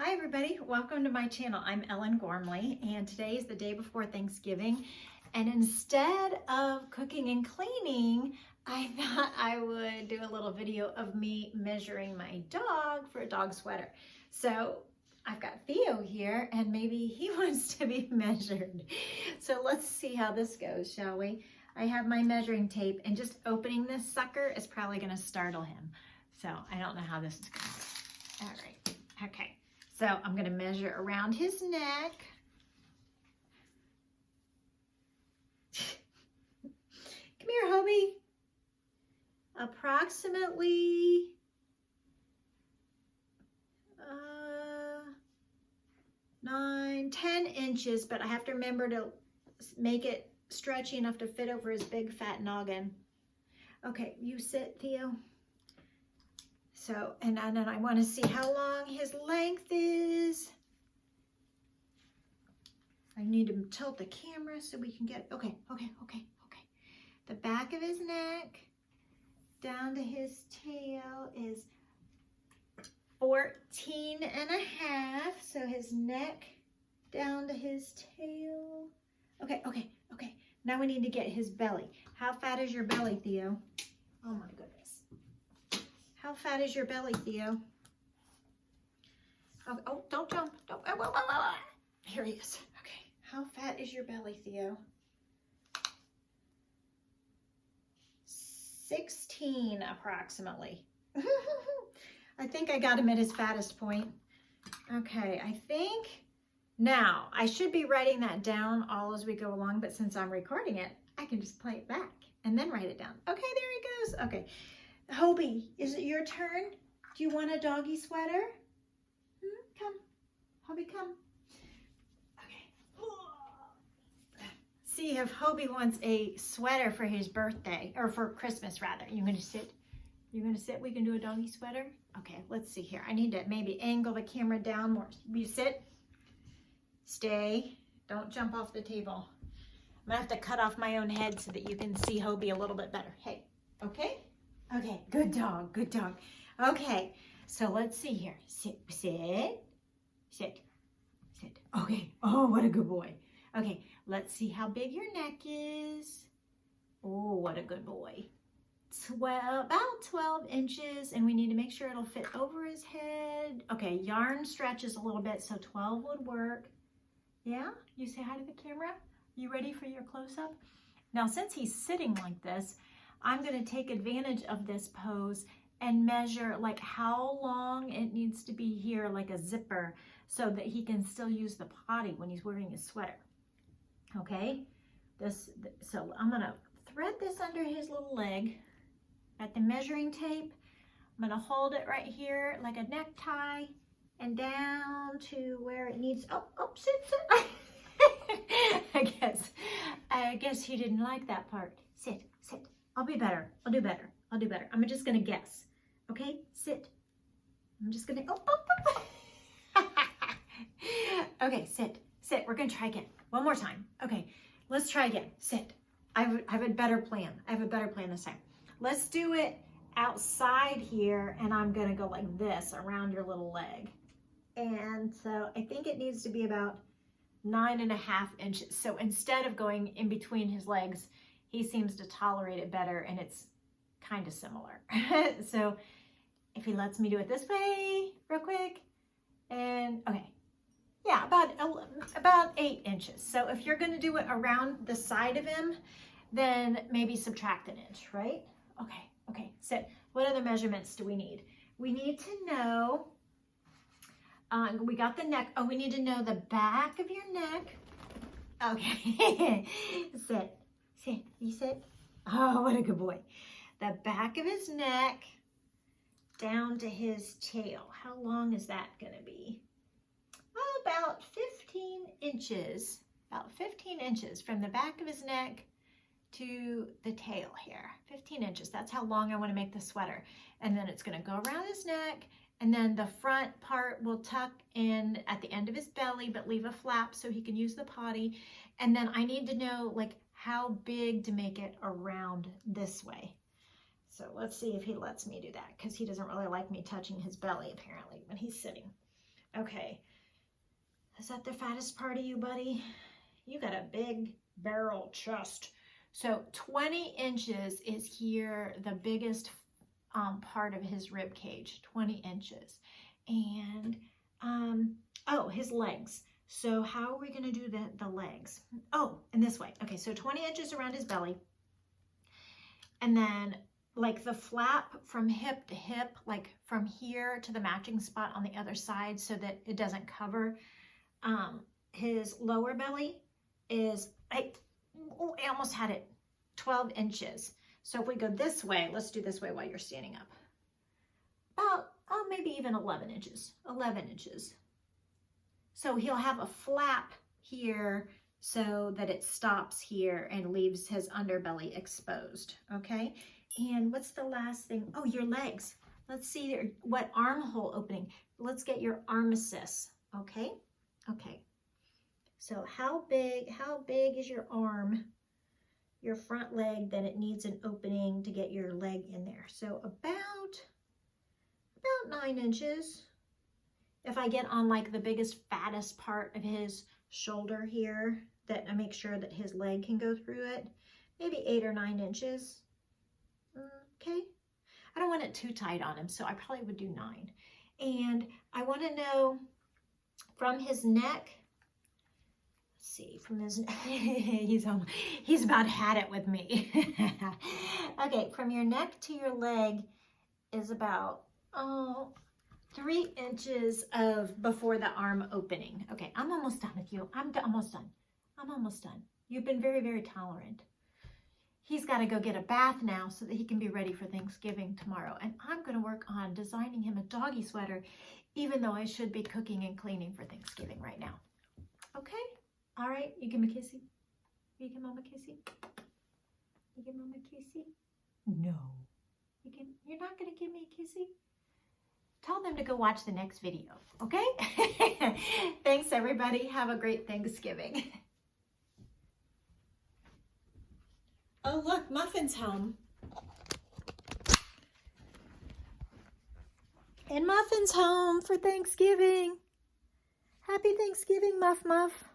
Hi everybody, welcome to my channel. I'm Ellen Gormley and today is the day before Thanksgiving, and instead of cooking and cleaning, I thought I would do a little video of me measuring my dog for a dog sweater. So I've got Theo here and maybe he wants to be measured. So let's see how this goes, shall we? I have my measuring tape and just opening this sucker is probably going to startle him. So I don't know how this is going to go. All right, okay. So I'm going to measure around his neck. Come here, Hobie. Approximately 10 inches, but I have to remember to make it stretchy enough to fit over his big fat noggin. Okay, you sit, Theo. So, and then I want to see how long his length is. I need to tilt the camera so we can get, okay. The back of his neck down to his tail is 14 and a half. So his neck down to his tail. Okay. Now we need to get his belly. How fat is your belly, Theo? Oh my goodness. How fat is your belly, Theo? Oh, don't jump. Don't. Here he is. Okay. How fat is your belly, Theo? 16 approximately. I think I got him at his fattest point. Okay, I think now I should be writing that down all as we go along, but since I'm recording it, I can just play it back and then write it down. Okay, there he goes. Okay. Hobie, is it your turn? Do you want a doggy sweater? Come. Hobie, come. Okay. See if Hobie wants a sweater for his birthday, or for Christmas rather. You're going to sit? You're going to sit? We can do a doggy sweater? Okay, let's see here. I need to maybe angle the camera down more. You sit. Stay. Don't jump off the table. I'm going to have to cut off my own head so that you can see Hobie a little bit better. Hey, okay? Okay, good dog, good dog. Okay, so let's see here. Sit. Okay, oh, what a good boy. Okay, let's see how big your neck is. Oh, what a good boy. About 12 inches, and we need to make sure it'll fit over his head. Okay, yarn stretches a little bit, so 12 would work. Yeah, you say hi to the camera? You ready for your close-up? Now, since he's sitting like this, I'm going to take advantage of this pose and measure like how long it needs to be here, like a zipper, so that he can still use the potty when he's wearing his sweater. Okay, so I'm going to thread this under his little leg at the measuring tape. I'm going to hold it right here like a necktie and down to where it needs. Oh, sit. I guess he didn't like that part. Sit. I'll be better. I'll do better. I'm just going to guess. Okay? Sit. I'm just going to... Okay, sit. We're going to try again. One more time. Okay, let's try again. Sit. I have a better plan. This time. Let's do it outside here, and I'm going to go like this around your little leg. And so I think it needs to be about 9.5 inches. So instead of going in between his legs, he seems to tolerate it better, and it's kind of similar. So if he lets me do it this way real quick, and okay, yeah, about 8 inches. So if you're going to do it around the side of him, then maybe subtract an inch, right? Okay, sit. What other measurements do we need? We need to know, we got the neck. Oh, we need to know the back of your neck. Okay, sit. You sit? Oh, what a good boy. The back of his neck down to his tail. How long is that going to be? Oh, about 15 inches. About 15 inches from the back of his neck to the tail here. 15 inches. That's how long I want to make the sweater. And then it's going to go around his neck. And then the front part will tuck in at the end of his belly, but leave a flap so he can use the potty. And then I need to know like how big to make it around this way. So let's see if he lets me do that, because he doesn't really like me touching his belly apparently when he's sitting. Okay. Is that the fattest part of you, buddy? You got a big barrel chest. So 20 inches is here, the biggest part of his rib cage, 20 inches. And, oh, his legs. So how are we going to do the legs? Oh, in this way. Okay, so 20 inches around his belly. And then like the flap from hip to hip, like from here to the matching spot on the other side so that it doesn't cover his lower belly is, I almost had it, 12 inches. So if we go this way, let's do this way while you're standing up. About, maybe even 11 inches, 11 inches. So he'll have a flap here so that it stops here and leaves his underbelly exposed, okay? And what's the last thing? Oh, your legs. Let's see what armhole opening. Let's get your armistice, okay? Okay. So how big is your arm, your front leg, that it needs an opening to get your leg in there? So about 9 inches. If I get on like the biggest, fattest part of his shoulder here, that I make sure that his leg can go through it, maybe 8 or 9 inches. Okay. I don't want it too tight on him, so I probably would do 9. And I want to know from his neck, let's see, from his, he's about had it with me. Okay, from your neck to your leg is about, 3 inches of before the arm opening. Okay, I'm almost done with you. I'm almost done. I'm almost done. You've been very, very tolerant. He's got to go get a bath now so that he can be ready for Thanksgiving tomorrow. And I'm going to work on designing him a doggy sweater, even though I should be cooking and cleaning for Thanksgiving right now. Okay? All right. You give me a kissy? You give Mama a kissy? You give Mama a kissy? No. You're not going to give me a kissy? Tell them to go watch the next video, okay? Thanks, everybody. Have a great Thanksgiving. Oh, look, Muffin's home. And Muffin's home for Thanksgiving. Happy Thanksgiving, Muff Muff.